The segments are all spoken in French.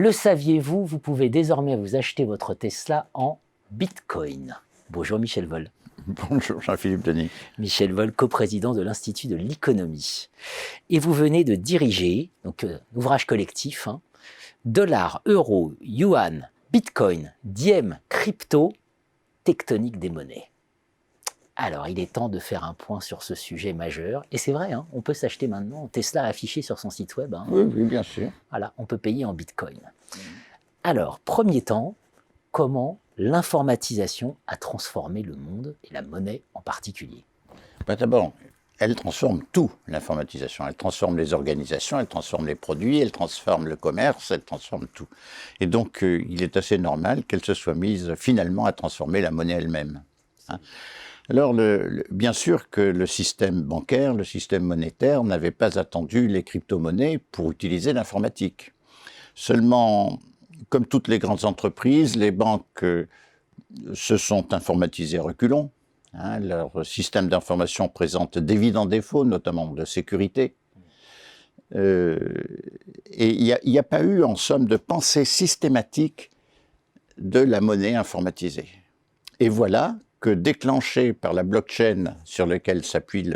Le saviez-vous, vous pouvez désormais vous acheter votre Tesla en Bitcoin. Bonjour Michel Vol. Bonjour Jean-Philippe Denis. Michel Vol, coprésident de l'Institut de l'économie. Et vous venez de diriger, donc ouvrage collectif, dollars, euros, yuan, bitcoin, diem, crypto, tectonique des monnaies. Alors, il est temps de faire un point sur ce sujet majeur. Et c'est vrai, on peut s'acheter maintenant. Tesla a affiché sur son site web. Oui, bien sûr. Voilà, on peut payer en bitcoin. Alors, premier temps, comment l'informatisation a transformé le monde et la monnaie en particulier? D'abord, elle transforme tout, l'informatisation. Elle transforme les organisations, elle transforme les produits, elle transforme le commerce, elle transforme tout. Et donc, il est assez normal qu'elle se soit mise finalement à transformer la monnaie elle-même. Alors, bien sûr que le système bancaire, le système monétaire n'avait pas attendu les crypto-monnaies pour utiliser l'informatique. Seulement, comme toutes les grandes entreprises, les banques se sont informatisées à reculons. Leur système d'information présente d'évidents défauts, notamment de sécurité. Et il n'y a pas eu, en somme, de pensée systématique de la monnaie informatisée. Et voilà que, déclenché par la blockchain sur laquelle s'appuie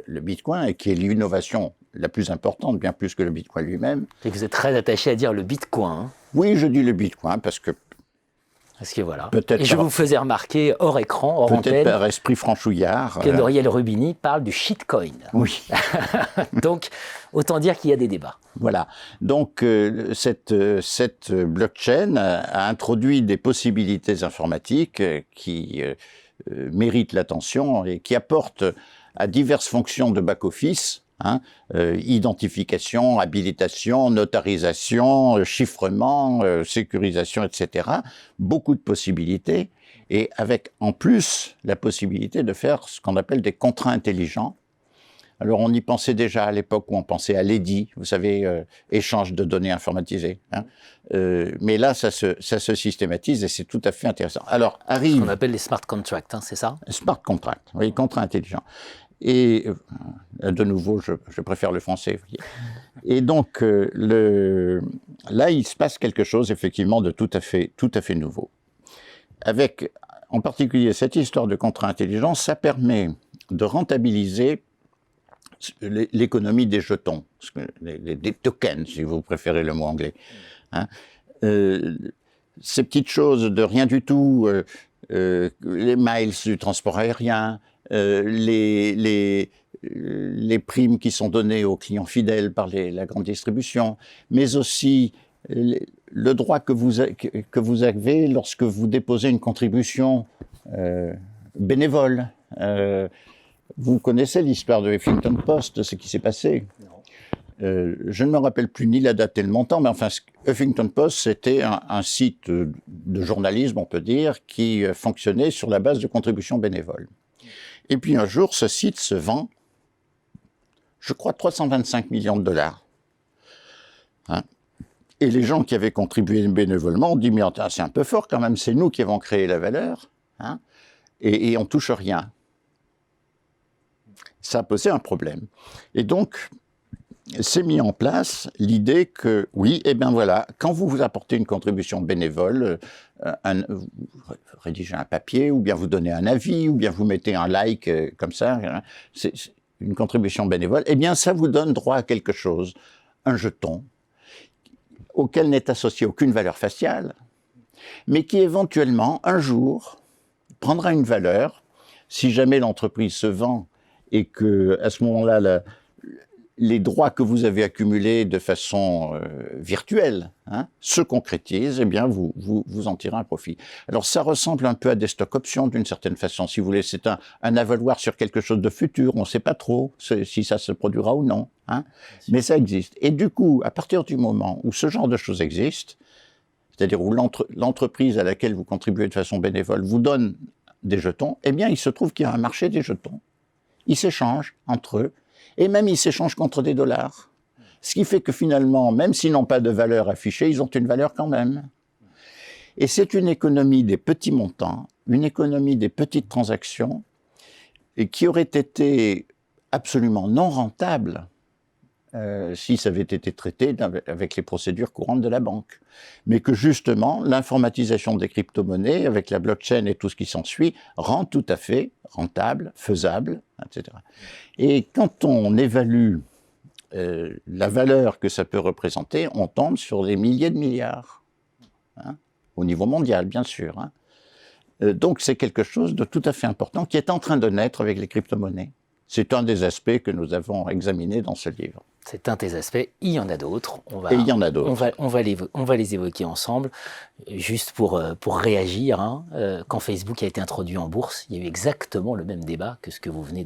le Bitcoin, et qui est l'innovation la plus importante, bien plus que le Bitcoin lui-même. Et vous êtes très attaché à dire le Bitcoin. Oui, je dis le Bitcoin parce que voilà. Et je vous faisais remarquer hors écran, hors antenne, peut-être par esprit franchouillard, que Noriel Rubini parle du shitcoin. Oui. Donc, autant dire qu'il y a des débats. Voilà. Donc, cette blockchain a introduit des possibilités informatiques qui méritent l'attention et qui apportent à diverses fonctions de back-office, identification, habilitation, notarisation, chiffrement, sécurisation, etc. Beaucoup de possibilités, et avec en plus la possibilité de faire ce qu'on appelle des contrats intelligents. Alors on y pensait déjà à l'époque où on pensait à l'EDI, vous savez, échange de données informatisées. Mais là, ça se systématise et c'est tout à fait intéressant. Alors arrive... Ce qu'on appelle les smart contracts, c'est ça? Smart contracts, oui, contrats intelligents. Et de nouveau, je préfère le français. Et donc, là, il se passe quelque chose, effectivement, de tout à fait nouveau. Avec, en particulier, cette histoire de contrat intelligent, ça permet de rentabiliser l'économie des jetons, des tokens, si vous préférez le mot anglais. Ces petites choses de rien du tout, les miles du transport aérien, les primes qui sont données aux clients fidèles par la grande distribution, mais aussi le droit que vous avez lorsque vous déposez une contribution bénévole. Vous connaissez l'histoire de Huffington Post, ce qui s'est passé? Je ne me rappelle plus ni la date et le montant, mais enfin, Huffington Post, c'était un site de journalisme, on peut dire, qui fonctionnait sur la base de contributions bénévoles. Et puis un jour, ce site se vend, je crois, 325 millions de dollars. Et les gens qui avaient contribué bénévolement ont dit, mais c'est un peu fort quand même, c'est nous qui avons créé la valeur, et on touche rien. Ça a posé un problème. Et donc, s'est mis en place l'idée que, oui, eh bien voilà, quand vous apportez une contribution bénévole, vous rédigez un papier, ou bien vous donnez un avis, ou bien vous mettez un like comme ça, c'est une contribution bénévole, eh bien ça vous donne droit à quelque chose, un jeton, auquel n'est associée aucune valeur faciale, mais qui éventuellement, un jour, prendra une valeur, si jamais l'entreprise se vend, et que à ce moment-là, les droits que vous avez accumulés de façon virtuelle se concrétisent, eh bien vous en tirez un profit. Alors ça ressemble un peu à des stock options d'une certaine façon, si vous voulez. C'est un avaloir sur quelque chose de futur, on ne sait pas trop si ça se produira ou non, mais ça existe. Et du coup, à partir du moment où ce genre de choses existe, c'est-à-dire où l'entreprise à laquelle vous contribuez de façon bénévole vous donne des jetons, eh bien il se trouve qu'il y a un marché des jetons. Ils s'échangent entre eux, et même ils s'échangent contre des dollars. Ce qui fait que finalement, même s'ils n'ont pas de valeur affichée, ils ont une valeur quand même. Et c'est une économie des petits montants, une économie des petites transactions, et qui aurait été absolument non rentable si ça avait été traité avec les procédures courantes de la banque. Mais que justement, l'informatisation des crypto-monnaies, avec la blockchain et tout ce qui s'ensuit, rend tout à fait rentable, faisable, etc. Et quand on évalue la valeur que ça peut représenter, on tombe sur des milliers de milliards, hein, au niveau mondial, bien sûr. Hein. Donc c'est quelque chose de tout à fait important qui est en train de naître avec les crypto-monnaies. C'est un des aspects que nous avons examiné dans ce livre. C'est un des aspects, il y en a d'autres. Et il y en a d'autres. On va les évoquer ensemble. Juste pour réagir, hein, quand Facebook a été introduit en bourse, il y a eu exactement le même débat que ce que vous venez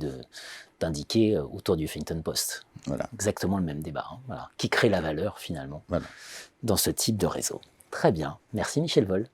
d'indiquer autour du Huffington Post. Voilà. Exactement le même débat. Hein, voilà. Qui crée la valeur, finalement, voilà. dans ce type de réseau. Très bien. Merci Michel Vol.